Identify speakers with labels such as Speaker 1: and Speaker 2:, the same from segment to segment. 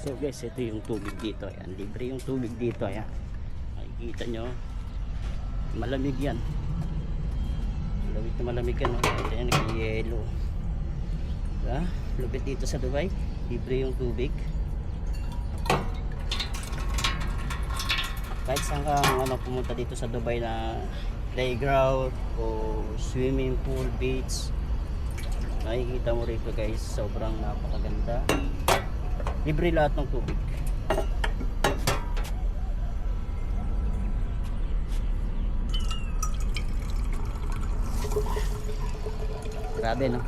Speaker 1: So guys, ito yung tubig dito. Ayan, libre yung tubig dito. Ayan, makikita nyo, malamig yan. Malamig na malamig yan. Ito yan, nag-yelo. Diba? Lupit dito sa Dubai, libre yung tubig. Kahit saan ka pumunta dito sa Dubai na playground o swimming pool, beach, nakikita mo rito guys, sobrang napakaganda. Libre lahat ng tubig. Grabe, no?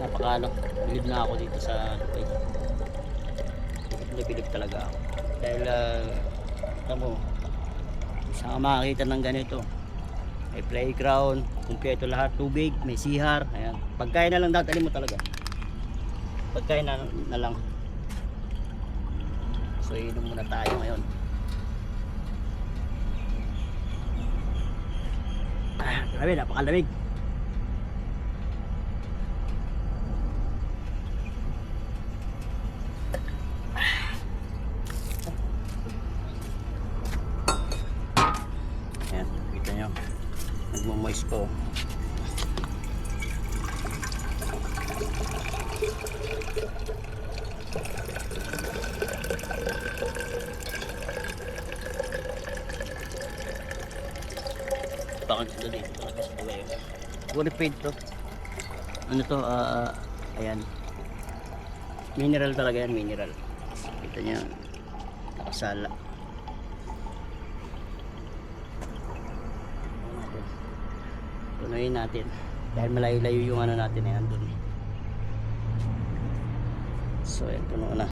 Speaker 1: Napakano, bilib na ako dito sa Dubai. Bilib talaga ako. Dahil tamo, saan ka makakita ng ganito? May playground, kumpleto lahat, tubig, may sihar. Ayan. Pagkain na lang, dadalhin mo talaga. Pagkain na lang. So inom muna tayo ngayon. Grabe, napakalamig. Ayan, kita nyo, nagmo-moist ko. Bakit ito dito talaga sa buhay. Purified to. Ano to? Ayan, mineral talaga yan, mineral. Kita nyo, nakasala. Punuin natin dahil malayo-layo yung ano natin, ayan dun. So ayan, puno na.